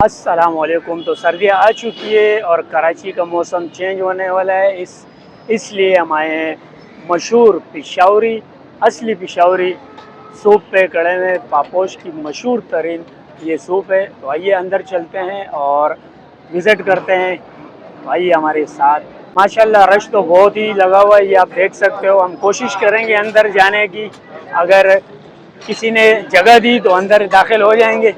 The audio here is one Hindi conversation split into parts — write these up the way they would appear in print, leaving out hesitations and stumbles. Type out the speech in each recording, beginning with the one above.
अस्सलामुअलैकुम। तो सर्दियाँ आ चुकी है और कराची का मौसम चेंज होने वाला है। इसलिए हम आए हैं मशहूर पिशावरी, असली पिशावरी सूप पे खड़े में। पापोश की मशहूर तरीन ये सूप है। तो आइए अंदर चलते हैं और विज़िट करते हैं। तो आइए हमारे साथ। माशाल्लाह रश तो बहुत ही लगा हुआ है, ये आप देख सकते हो। हम कोशिश करेंगे अंदर जाने की, अगर किसी ने जगह दी तो अंदर दाखिल हो जाएंगे।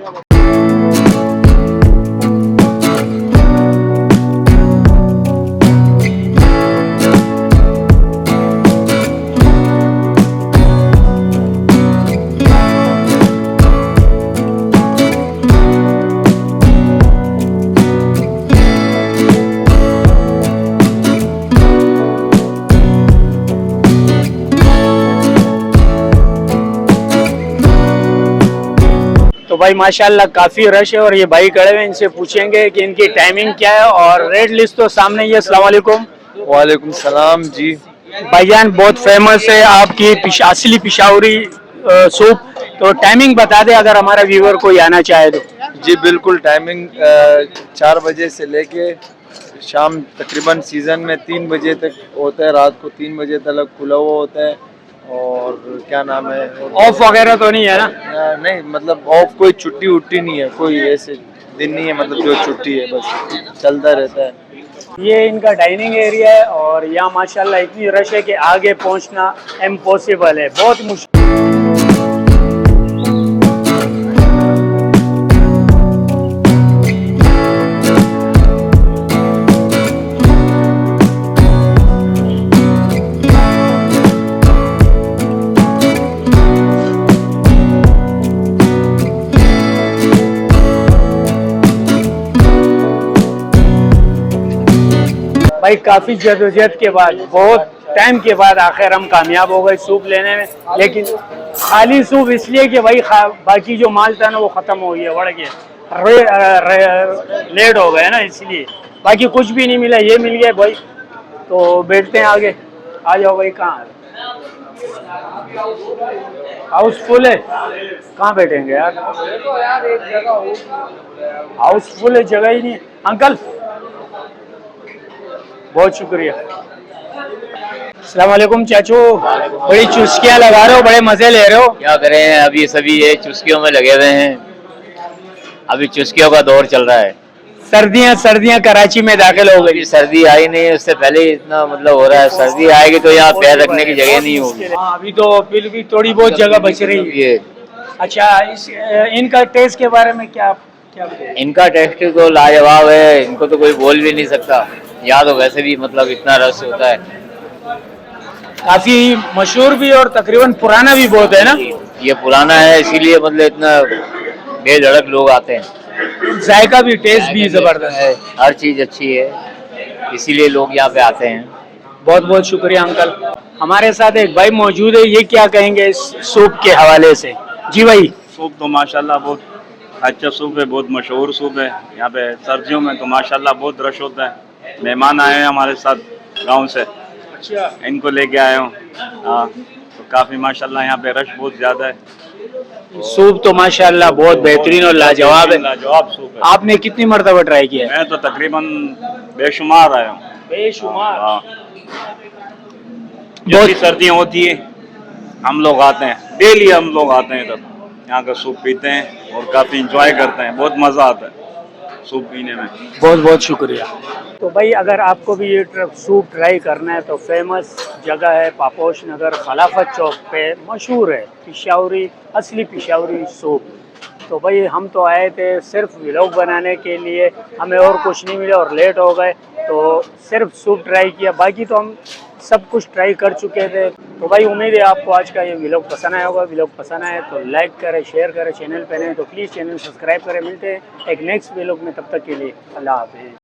तो भाई माशाल्लाह काफ़ी रश है और ये भाई खड़े हुए, इनसे पूछेंगे कि इनकी टाइमिंग क्या है और रेट लिस्ट तो सामने ही है। अस्सलाम वालेकुम। वालेकुम सलाम जी। भाईजान बहुत फेमस है आपकी असली पिशावरी सूप। तो टाइमिंग बता दे अगर हमारा व्यूअर कोई आना चाहे तो। जी बिल्कुल, टाइमिंग 4 बजे से लेके शाम तकरीबन सीज़न में 3 बजे तक होता है। रात को 3 बजे तक खुला हुआ होता है। और क्या नाम है, ऑफ वगैरह तो नहीं है ना? नहीं मतलब ऑफ कोई छुट्टी उट्टी नहीं है, कोई ऐसे दिन नहीं है मतलब जो छुट्टी है, बस चलता रहता है। ये इनका डाइनिंग एरिया है और यहाँ माशाल्लाह इतनी रश है कि आगे पहुँचना इम्पॉसिबल है, बहुत मुश्किल। भाई काफ़ी जदोजहद के बाद, बहुत टाइम के बाद आखिर हम कामयाब हो गए सूप लेने में। लेकिन खाली सूप इसलिए कि भाई बाकी जो माल था ना वो ख़त्म हो गया, बढ़ गया, लेट हो गया ना, इसलिए। बाकी कुछ भी नहीं मिला, ये मिल गया भाई। तो बैठते हैं आगे। आ जाओ भाई। कहाँ हाउसफुल है? कहाँ बैठेंगे यार, हाउसफुल है, जगह ही नहीं। अंकल बहुत शुक्रिया। अस्सलाम वालेकुम चाचू। बड़ी चुस्कियाँ लगा रहे हो, बड़े मजे ले रहे हो। क्या करें, अभी सभी ये चुस्कियों में लगे हुए हैं। अभी चुस्कियों का दौर चल रहा है। सर्दियाँ कराची में दाखिल हो गई। अभी सर्दी आई नहीं, उससे पहले ही इतना मतलब हो रहा है। सर्दी आएगी तो यहाँ पैर रखने की जगह नहीं होगी। हाँ, अभी तो फिर भी थोड़ी बहुत जगह बच रही है। अच्छा, इनका टेस्ट के बारे में क्या क्या बताएं? इनका टेस्ट तो लाजवाब है, इनको तो कोई बोल भी नहीं सकता। यहाँ तो वैसे भी मतलब इतना रस होता है। काफी मशहूर भी और तकरीबन पुराना भी बहुत है ना? ये पुराना है, इसीलिए मतलब इतना बेधड़क लोग आते हैं। जायका भी, टेस्ट भी जबरदस्त है, हर चीज अच्छी है, इसीलिए लोग यहाँ पे आते हैं। बहुत बहुत शुक्रिया अंकल। हमारे साथ एक भाई मौजूद है, ये क्या कहेंगे इस सूप के हवाले से? जी भाई। सूप तो माशाल्लाह बहुत अच्छा सूप है, बहुत मशहूर सूप है। यहाँ पे सर्दियों में तो माशाल्लाह बहुत रश होता है। मेहमान आए हैं हमारे साथ गांव से। अच्छा, इनको लेके आया हूँ। हाँ, तो काफ़ी माशाल्लाह यहाँ पे रश बहुत ज़्यादा है। सूप तो माशाल्लाह बहुत बेहतरीन और लाजवाब है। लाजवाब सूप है। आपने कितनी मरतबा ट्राई किया है? मैं तो तकरीबन बेशुमार आया हूँ। बेशुमार। हाँ, जब भी सर्दियाँ होती है हम लोग आते हैं, डेली हम लोग आते हैं इधर, यहाँ का सूप पीते हैं और काफ़ी इंजॉय करते हैं। बहुत मज़ा आता है सूप पीने में। बहुत बहुत शुक्रिया। तो भाई अगर आपको भी ये सूप ट्राई करना है तो फेमस जगह है पापोश नगर, खलाफत चौक पे मशहूर है पिशावरी, असली पिशावरी सूप। तो भाई हम तो आए थे सिर्फ व्लॉग बनाने के लिए, हमें और कुछ नहीं मिला और लेट हो गए, तो सिर्फ सूप ट्राई किया। बाकी तो हम सब कुछ ट्राई कर चुके थे। तो भाई उम्मीद है आपको आज का ये व्लॉग पसंद आया होगा। व्लॉग पसंद आए तो लाइक करें, शेयर करें। चैनल पे नए तो प्लीज़ चैनल सब्सक्राइब करें। मिलते हैं एक नेक्स्ट व्लॉग में, तब तक के लिए अल्लाह हाफिज़।